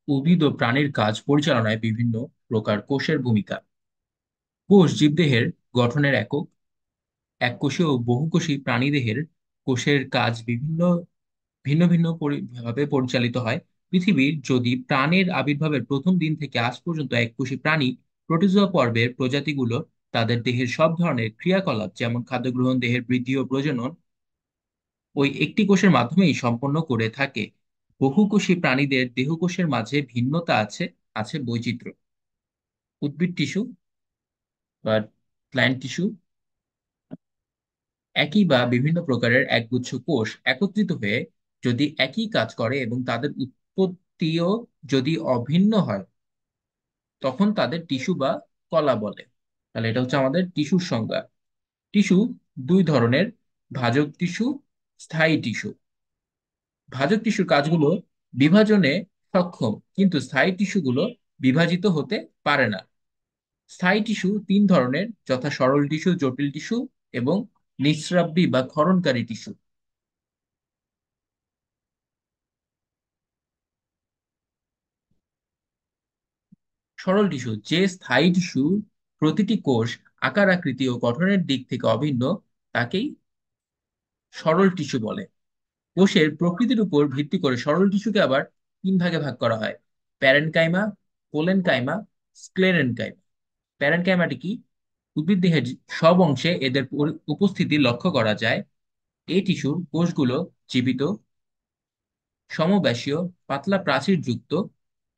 উদ্ভিদ ও প্রাণীর কাজ পরিচালনায় বিভিন্ন প্রকার কোষের ভূমিকা। কোষ জীবদেহের গঠনের একক। এককোষী ও বহুকোষী প্রাণীদেহের কোষের কাজ ভিন্ন ভিন্ন ভাবে পরিচালিত হয়। পৃথিবীর যদি প্রাণের আবির্ভাবের প্রথম দিন থেকে আজ পর্যন্ত এককোষী প্রাণী প্রোটোজোয়া পর্বের প্রজাতিগুলো তাদের দেহের সব ধরনের ক্রিয়াকলাপ যেমন খাদ্য গ্রহণ, দেহের বৃদ্ধি ও প্রজনন ওই একটি কোষের মাধ্যমেই সম্পন্ন করে থাকে। বহুকোষী প্রাণীদের দেহকোষের মাঝে ভিন্নতা আছে, আছে বৈচিত্র্য। উদ্ভিদ টিস্যু বা প্ল্যান্ট টিস্যু একই বা বিভিন্ন প্রকারের একগুচ্ছ কোষ একত্রিত হয়ে যদি একই কাজ করে এবং তাদের উৎপত্তিও যদি অভিন্ন হয়, তখন তাদের টিস্যু বা কলা বলে। তাহলে এটা হচ্ছে আমাদের টিস্যুর সংজ্ঞা। টিস্যু দুই ধরনের: ভাজক টিস্যু, স্থায়ী টিস্যু। ভাজক টিস্যুর কাজগুলো বিভাজনে সক্ষম, কিন্তু স্থায়ী টিস্যুগুলো বিভাজিত হতে পারে না। স্থায়ী টিস্যু তিন ধরনের, যথা সরল টিস্যু, জটিল টিস্যু এবং নিঃস্রাবী বা ক্ষরণকারী টিস্যু। সরল টিস্যু যে স্থায়ী টিস্যু প্রতিটি কোষ আকার, আকৃতি ও গঠনের দিক থেকে অভিন্ন, তাকেই সরল টিস্যু বলে। কোষের প্রকৃতির উপর ভিত্তি করে সরল টিস্যুকে আবার তিন ভাগে ভাগ করা হয়: প্যারেনকাইমা, কোলেনকাইমা, স্ক্লেরেনকাইমা। প্যারেনকাইমাটি কি? উদ্ভিদ দেহের সব অংশে এদের উপস্থিতি লক্ষ্য করা যায়। এই টিস্যুর কোষগুলো জীবিত, সমব্যাসীয়, পাতলা প্রাচীর যুক্ত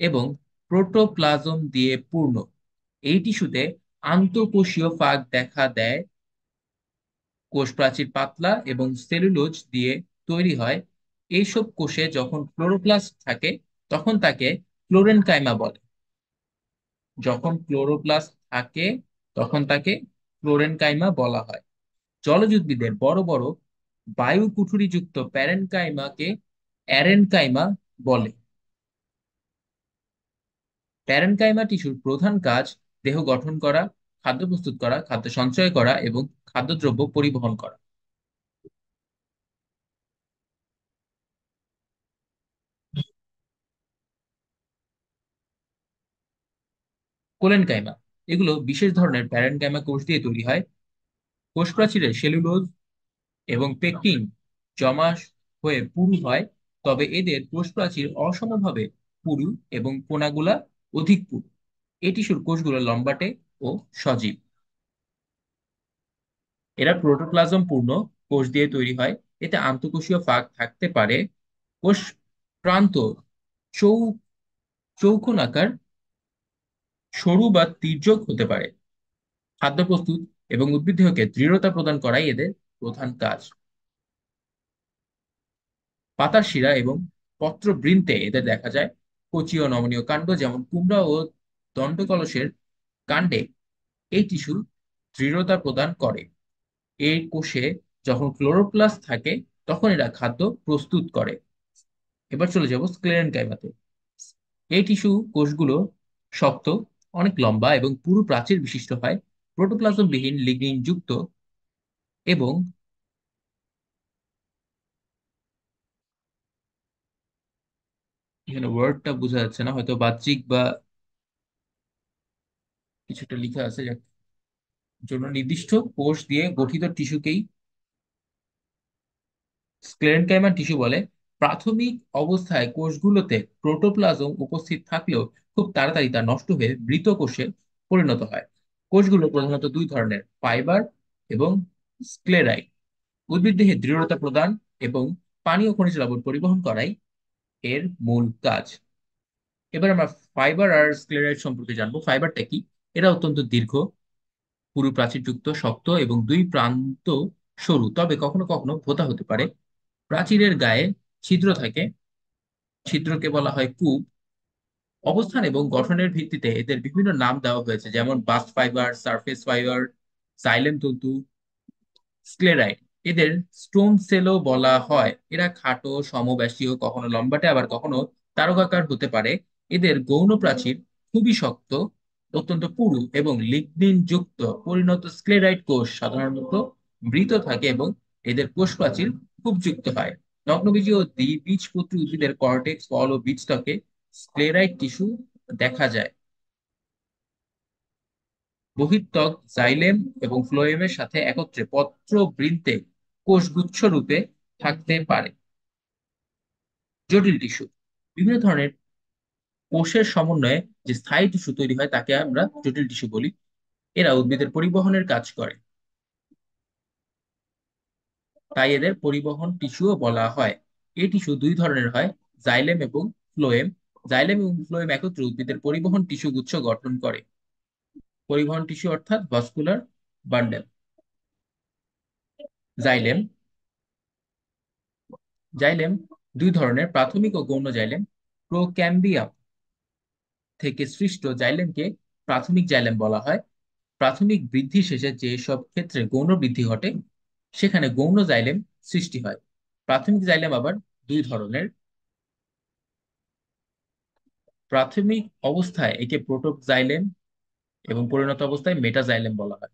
এবং প্রোটোপ্লাজম দিয়ে পূর্ণ। এই টিস্যুতে আন্তঃকোষীয় ফাঁক দেখা দেয়। কোষ প্রাচীর পাতলা এবং সেলুলোজ দিয়ে তৈরি হয়। এইসব কোষে যখন ক্লোরোপ্লাস্ট থাকে, তখন তাকে ক্লোরেনকাইমা বলে। যখন ক্লোরোপ্লাস্ট থাকে, তখন তাকে ক্লোরেনকাইমা বলা হয়। জলজ উদ্ভিদের বড় বড় বায়ু কুঠুরিযুক্ত প্যারেনকাইমাকে অ্যারেনকাইমা বলে। প্যারেনকাইমা টিস্যুর প্রধান কাজ দেহ গঠন করা, খাদ্য প্রস্তুত করা, খাদ্য সঞ্চয় করা এবং খাদ্যদ্রব্য পরিবহন করা। কোলেনকাইমা এগুলো বিশেষ ধরনের প্যারেনকাইমা কোষ দিয়ে তৈরি হয়। কোষ প্রাচীরে সেলুলোজ এবং পেকটিন জমা হয়ে পুরু হয়, তবে এদের কোষ প্রাচীর অসমভাবে পুরু এবং কোনাগুলা অধিক পুরু। এই টিস্যুর কোষগুলো লম্বাটে ও সজীব। এরা প্রোটোপ্লাজম পূর্ণ কোষ দিয়ে তৈরি হয়। এতে আন্তঃকোষীয় ফাঁক থাকতে পারে। কোষ প্রান্ত চৌ চৌকোনাকার, সরু বা তির্যক হতে পারে। খাদ্য প্রস্তুত এবং উদ্ভিদদেহকে দৃঢ়তা প্রদান করাই এদের প্রধান কাজ। পাতার শিরা এবং পত্রবৃন্তে এদের দেখা যায়। কচি ও নমনীয় কাণ্ড যেমন কুমড়া ও দণ্ডকলসের কাণ্ডে এই টিস্যু দৃঢ়তা প্রদান করে। এই কোষে যখন ক্লোরোপ্লাস্ট থাকে, তখন এরা খাদ্য প্রস্তুত করে। এবার চলে যাব স্ক্লেরেনকাইমাতে। এই টিস্যু কোষগুলো শক্ত, অনেক লম্বা এবং পুরু প্রাচীর বিশিষ্ট হয়। প্রোটোপ্লাজম বিহীন, লিগনিন যুক্ত এবং এখানে ওয়ার্ডটা বোঝা যাচ্ছে না, হয়তো বাহ্যিক বা কিছুটা লেখা আছে, জন্য নির্দিষ্ট কোষ দিয়ে গঠিত টিস্যুকেই স্ক্লেরেনকাইমা টিস্যু বলে। প্রাথমিক অবস্থায় কোষগুলোতে প্রোটোপ্লাজম উপস্থিত থাকলেও খুব তাড়াতাড়ি তা নষ্ট হয়ে মৃত কোষে পরিণত হয়। কোষগুলো প্রধানত দুই ধরনের: ফাইবার এবং স্ক্লেরাইড। উদ্ভিদ দেহে দৃঢ়তা প্রদান এবং পানি ও খনিজ লবণ পরিবহন করাই এর মূল কাজ। এবার আমরা ফাইবার আর স্ক্লেরাইড সম্পর্কে জানবো। ফাইবারটা কি? এরা অত্যন্ত দীর্ঘ, পুরু প্রাচীরযুক্ত, শক্ত এবং দুই প্রান্ত সরু, তবে কখনো কখনো ভোঁতা হতে পারে। প্রাচীরের গায়ে ছিদ্র থাকে, ছিদ্রকে বলা হয় কুব। অবস্থান এবং গঠনের ভিত্তিতে এদের বিভিন্ন নাম দেওয়া হয়েছে, যেমন বাস্ট ফাইবার, সারফেস ফাইবার, সাইলেম তন্তু। স্ক্লেরাইড এদের স্টোন সেলও বলা হয়। এরা খাটো, সমব্যাসীয়, কখনো লম্বাটে আবার কখনো তারকাকার হতে পারে। এদের গৌণ প্রাচীর খুবই শক্ত, অত্যন্ত পুরু এবং লিগনিন যুক্ত। পরিণত স্ক্লেরাইড কোষ সাধারণত মৃত থাকে এবং এদের কোষ প্রাচীর খুব যুক্ত হয়। নগ্নবীজী ও দ্বিবীজপত্রী উদ্ভিদের কর্টেক্স, ফল ও বীজটকে স্ক্লেরাইড টিস্যু দেখা যায়। বহির্ত্বক জাইলেম এবং ফ্লোয়েমের সাথে একত্রে পত্রবৃন্তে কোষগুচ্ছ রূপে থাকতে পারে। জটিল টিস্যু, বিভিন্ন ধরনের কোষের সমন্বয়ে যে স্থায়ী টিস্যু তৈরি হয় তাকে আমরা জটিল টিস্যু বলি। এরা উদ্ভিদের পরিবহনের কাজ করে, তাই এদের পরিবহন টিস্যুও বলা হয়। এই টিস্যু দুই ধরনের হয়, জাইলেম এবং ফ্লোয়েম। জাইলেম এবং ফ্লোয়েম একত্রে উদ্ভিদের পরিবহন টিস্যু গুচ্ছ গঠন করে। পরিবহন টিস্যু অর্থাৎ ভাস্কুলার বান্ডেল। জাইলেম, জাইলেম দুই ধরনের, প্রাথমিক ও গৌণ জাইলেম। প্রোক্যাম্বিয়াম থেকে সৃষ্ট জাইলেমকে প্রাথমিক জাইলেম বলা হয়। প্রাথমিক বৃদ্ধি শেষে যেসব ক্ষেত্রে গৌণ বৃদ্ধি ঘটে সেখানে গৌণ জাইলেম সৃষ্টি হয়। প্রাথমিক জাইলেম আবার দুই ধরনের। প্রাথমিক অবস্থায় একে প্রোটোজাইলেম এবং পরিণত অবস্থায় মেটাজাইলেম বলা হয়।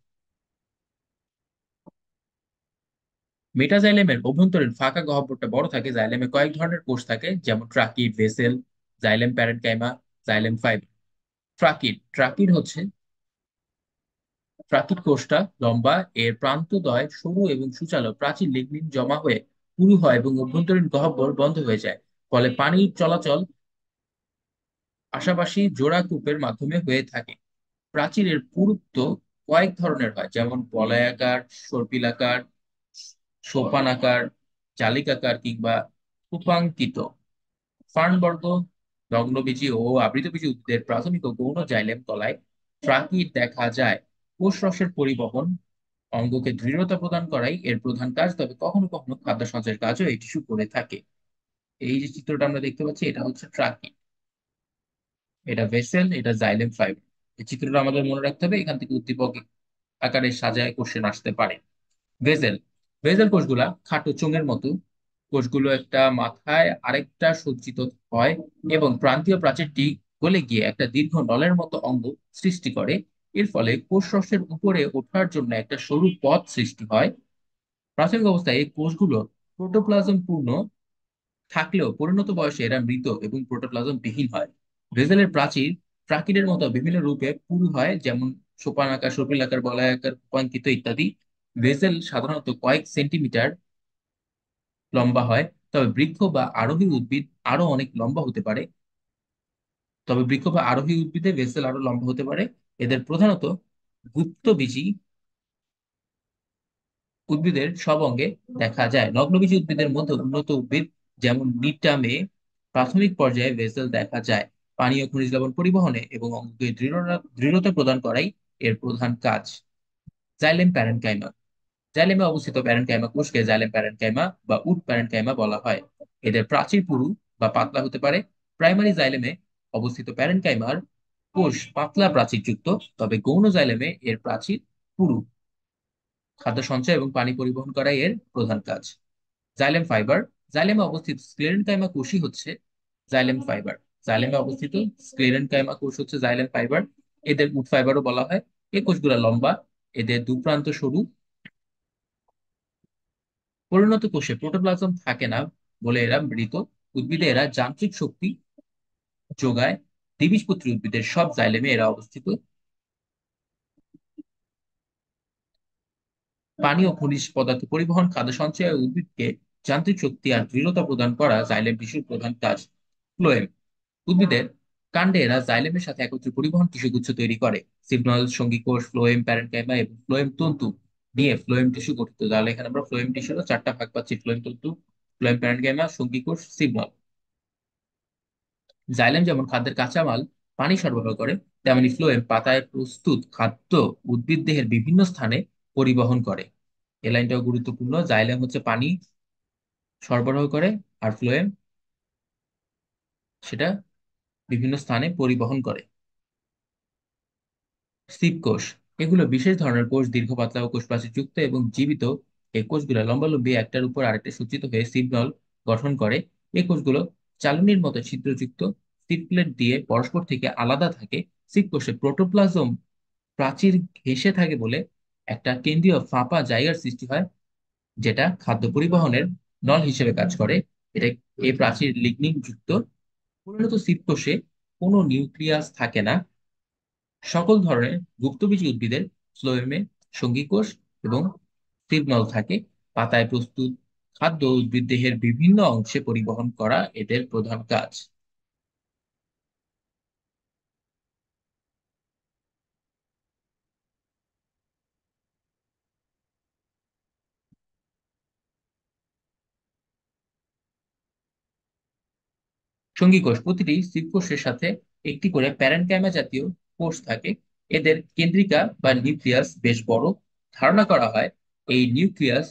মেটাজাইলেমের অভ্যন্তরীণ ফাঁকা গহ্বরটা বড় থাকে। জাইলেমে কয়েক ধরনের কোষ থাকে, যেমন tracheid, vessel, xylem parenchyma, xylem fibre. Tracheid, tracheid কোষটা লম্বা, এর প্রান্তদ্বয় সরু এবং সূচালো। প্রাচীর লিগনিন জমা হয়ে পুরু হয় এবং অভ্যন্তরীণ গহ্বর বন্ধ হয়ে যায়। ফলে পানির চলাচল পাশাপাশি জোড়া কূপের মাধ্যমে হয়ে থাকে। প্রাচীরের পুরুত্ব কয়েক ধরনের হয়, যেমন বলয়াকার, সর্পিলাকার, সোপানাকার, জালিকাকার কিংবা উপাঙ্কিত। ফার্নবর্গ নগ্নবীজী ও আবৃতবীজী উদ্ভিদের প্রাথমিক ও গৌণ জাইলেম তলায় ট্রাকিড দেখা যায়। কোষ রসের পরিবহন অঙ্গকে দৃঢ়তা প্রদান করাই এর প্রধান কাজ, তবে কখনো কখনো খাদ্য সঞ্চয়ের কাজও এই টিস্যু করে থাকে। এই যে চিত্রটা আমরা দেখতে পাচ্ছি এটা হচ্ছে ট্রাকিড, এটা ভেসেল, এটা জাইলেম ফাইবার। এই চিত্রটা আমাদের মনে রাখতে হবে, এখান থেকে উদ্দীপক আকারে সাজায় কোশ্চেন আসতে পারে। ভেজেল, ভেজেল কোষগুলা খাটো চোঙের মতো। কোষগুলো একটা মাথায় আরেকটা সজ্জিত হয় এবং প্রান্তীয় প্রাচীরটি গলে গিয়ে একটা দীর্ঘ নলের মতো অঙ্গ সৃষ্টি করে। এর ফলে কোষ রসের উপরে ওঠার জন্য একটা সরু পথ সৃষ্টি হয়। প্রাথমিক অবস্থায় এই কোষগুলো প্রোটোপ্লাজম পূর্ণ থাকলেও পরিণত বয়সে এরা মৃত এবং প্রোটোপ্লাজম বিহীন হয়। ভেজেলের প্রাচীর ট্রাকিডের মতো বিভিন্ন রূপে পুরু হয়, যেমন সোপানাকার, সর্পিলাকার, বলয়াকার, উপাঙ্কিত ইত্যাদি। ভেজেল সাধারণত কয়েক সেন্টিমিটার লম্বা হয়, তবে বৃক্ষ বা আরোহী উদ্ভিদ আরো অনেক লম্বা হতে পারে। তবে বৃক্ষ বা আরোহী উদ্ভিদে ভেসেল আরো লম্বা হতে পারে। এদের প্রধানত গুপ্তবীজী উদ্ভিদের সব অঙ্গে দেখা যায়। নগ্নবীজী উদ্ভিদের মধ্যে উন্নত উদ্ভিদ যেমন নিটামে প্রাথমিক পর্যায়ে ভেসেল দেখা যায়। পানি ও খনিজ লবণ পরিবহনে এবং অঙ্গকে দৃঢ়তা প্রদান করাই এর প্রধান কাজ। জাইলেম প্যারেনকাইমা, জাইলেমে অবস্থিত প্যারেনকাইমা কোষকে জাইলেম প্যারেনকাইমা বা উড প্যারেনকাইমা বলা হয়। এদের প্রাচীর পুরু বা পাতলা হতে পারে। প্রাইমারি জাইলেমে অবস্থিত প্যারেনকাইমার কোষ পাতলা প্রাচীরযুক্ত, তবে গৌণ জাইলেমে এর প্রাচীর পুরু। খাদ্য সঞ্চয় এবং পানি পরিবহন করাই এর প্রধান কাজ। জাইলেম ফাইবার, জাইলেমে অবস্থিত স্ক্লেরেনকাইমা কোষই হচ্ছে জাইলেম ফাইবার। জাইলেমে অবস্থিত স্ক্লেরেনকাইমা কোষ হচ্ছে জাইলেম ফাইবার। এদের উড ফাইবারও বলা হয়। এই কোষগুলো লম্বা, এদের দুপ্রান্ত সরু। পরিণত কোষে প্রোটোপ্লাজম থাকে না বলে এরা মৃত। উদ্ভিদে এরা যান্ত্রিক শক্তি যোগায়। দ্বিবীজপত্রী উদ্ভিদের সব জাইলেমে এরা অবস্থিত। পানি ও খনিজ পদার্থ পরিবহন, খাদ্য সঞ্চয় ও উদ্ভিদকে যান্ত্রিক শক্তি আর দৃঢ়তা প্রদান করা জাইলেম টিস্যুর প্রধান কাজ। ফ্লোয়েম, উদ্ভিদের কাণ্ডে এরা জাইলেমের সাথে একত্রে পরিবহন টিস্যুগুচ্ছ তৈরি করে। সিগন্যাল, সঙ্গী কোষ, ফ্লোয়েম প্যারেনকাইমা এবং ফ্লোয়েম তন্তু নিয়ে ফ্লোয়েম টিস্যু গঠিত। তাহলে এখানে আমরা ফ্লোয়েম টিস্যুর চারটা ভাগ পাচ্ছি: ফ্লোয়েম তন্তু, ফ্লোয়েম প্যারেনকাইমা, সঙ্গী কোষ, সিগন্যাল। জাইলেম যেমন খাদ্যের কাঁচামাল পানি সরবরাহ করে, তেমনি ফ্লোয়েম পাতায় প্রস্তুত খাদ্য উদ্ভিদ দেহের বিভিন্ন স্থানে পরিবহন করে। এই লাইনটাও গুরুত্বপূর্ণ। জাইলেম হচ্ছে পানি সরবরাহ করে, আর ফ্লোয়েম সেটা বিভিন্ন স্থানে পরিবহন করে। সিপ কোষ, এগুলো বিশেষ ধরনের কোষ, দীর্ঘ পাতলা ও কোষপ্রাচীর যুক্ত এবং জীবিত। এই কোষগুলো লম্বালম্বি একটার উপর আরেকটা সজ্জিত হয়ে সিপনল গঠন করে। এই কোষগুলো চালনির মতো ছিদ্রযুক্ত সিপ প্লেট দিয়ে পরস্পর থেকে আলাদা থাকে। সিপ কোষে প্রোটোপ্লাজম প্রাচীর ঘেঁষে থাকে বলে একটা কেন্দ্রীয় ফাঁপা জায়গার সৃষ্টি হয়, যেটা খাদ্য পরিবহনের নল হিসেবে কাজ করে। এটা এই প্রাচীর লিগনিন যুক্ত। পরিণত সিভ কোষে কোনো নিউক্লিয়াস থাকে না। সকল ধরনের গুপ্তবীজী উদ্ভিদের ফ্লোয়েমে সঙ্গী কোষ এবং সিগন্যাল থাকে। পাতায় প্রস্তুত খাদ্য উদ্ভিদ দেহের বিভিন্ন অংশে পরিবহন করা এদের প্রধান কাজ। সঙ্গী কোষ প্রতিটি সিভ কোষের সাথে একটি করে প্যারেনকাইমা জাতীয় কোষ থাকে। এদের কেন্দ্রিকা বা নিউক্লিয়াস বেশ বড়। ধারণা করা হয় এই নিউক্লিয়াস